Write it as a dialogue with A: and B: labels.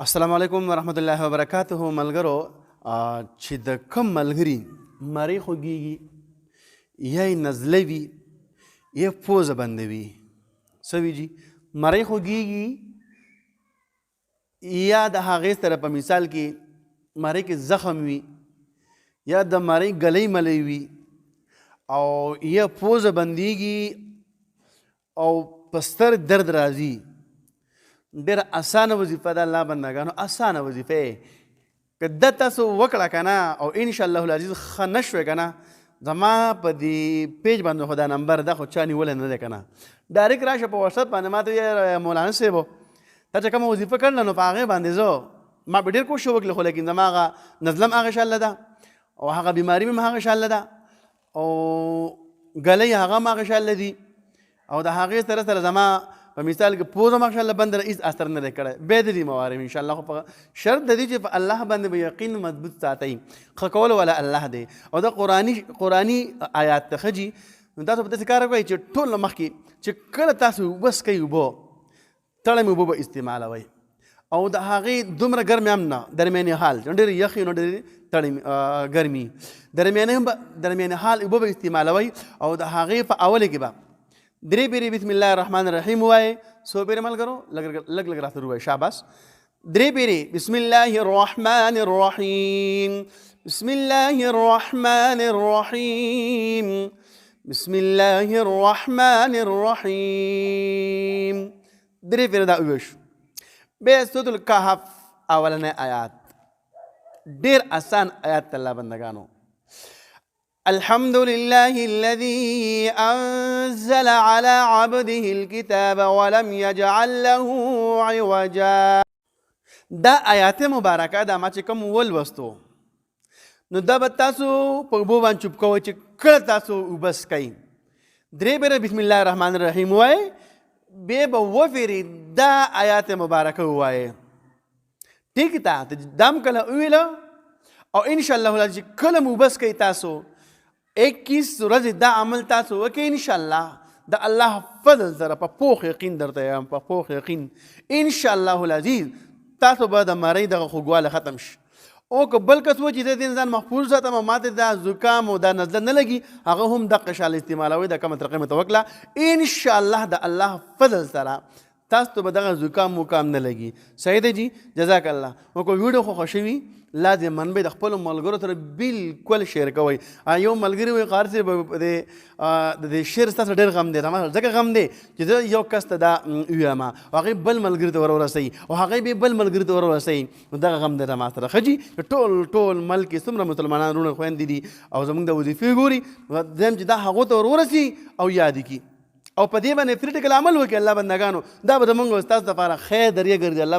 A: السلام علیکم ورحمت الله وبرکاته. ملګرو چې د کم ملګري مری خوږیږي یا یې نزله وي یا پوزه بندوي څه وي جي مری خوږیږي یا د هغې سره په مثال کې مری کې زخم وي یا د مری ګلی ملی وي او یا پوزه بندیږي او په ستر درد راځي. ډېره اسانه وظیفه ده الله بندګانو، اسانه وظیفه که ده تاسو وکړه که نه او انشاءالله العزیز ښه نه شوې که نه زما په دې پیج باندې خو دا نمبر ده خو چا نیولی نه دی که نه ډایرکټ راشه په وټسپ باندې ما ته ویې مولانا صاحبو تا چې کومه وظیفه کړله نو په هغې باندې زه ما به ډېر کوشش وکړې خو لیکن زما هغه نزله هم هغه شاله ده او هغه بیماري هم هغه شاله ده او ګلی هغه هم هغه شاله دي او د هغې سره سره زما په مثال کې پوزه ماشاءالله بند هیڅ اثر نه دی کړی بیا د دې موارم انشاءالله خو په شرط د دې چې په الله باندې به یقین مضبوط ساتئ ښه کولو والا الله دی او دا قرآني آیات ته ښه جي نو تاسو په داسې کار وکړئ چې ټول نه مخکې چې کله تاسو بس کوئ اوبه تړمې اوبه به استعمالوئ او د هغې دومره ګرمې هم نه درمیاني حال ډېرې یخې نو ډېرې ګرمي درمیاني حال اوبه به استعمالوئ او د هغې په اوله کې به درې پیرې بسم الله الرحمن الرحیم ووایئ څو پیرې ملګرو لږ لږ راته ووایئ شاباس درې پیرې بسم الله الرحمن الرحیم بسم الله الرحمن الرحیم بسم الله الرحمن الرحیم درې پیرې دا ووایو شو بیا سورة الکهف اولنی آیات ډېر آسان آیات الله بندګانو الحمد لله الذي أنزل على عبده الكتاب ولم يجعل له عوجا. دا آیات مبارکه دا ما چې کوم ولوستو نو دا به تاسو په اوبو باندې چوپ کوئ چې کله تاسو اوبه څښئ درې بېره بسم الله الرحمن الرحیم ووایئ بیا به وفرې دا آیات مبارکه ووایئ ټیک ده دا هم کله وویله او انشاءالله چې کله مو اوبه څښئ تاسو 21 ورځې دا عمل تاسو وکړئ انشاءالله د الله فضل سره په پوخ یقین درته یم په پوخ یقین انشاءالله العزیز تاسو به د مرۍ دغه خوږوالی ختم شي او که بل کس و چې زه د انسان محفوظ ساتم او ماته دا زکام او دا نزله نه لګي هغه هم دقه شاله استعمالوئ د کومه طریقې مې ته وکړه انشاءالله د الله فضل سره تاسو ته به دغه زکام وکام نه لګي. صحیح دی جی جزاک الله. او که ویډیو خو خوښه وي لازما به د خپلو ملګرو سره بالکل شیر کوئ. یو ملګري وایي قاري صاحب د شعر ستاسو ډېر غم دی زما ځکه غم دی چې زه یو کس ته دا ووایم او هغې بل ملګري ته ورسوي او هغې بیا بل ملګري ته ورسوي نو دغه غم دی زما سره ښه جي ټول ملک کې څومره مسلمانان وروڼه خویندې دي او زموږ د وظیفې ګوري دویم چې دا هغو ته ورسي او یاد کړي او په دې باندې پریکټیکل عمل وکړي الله بندګانو دا به زموږ او ستاسو لپاره خیر دریا ګرځي. الله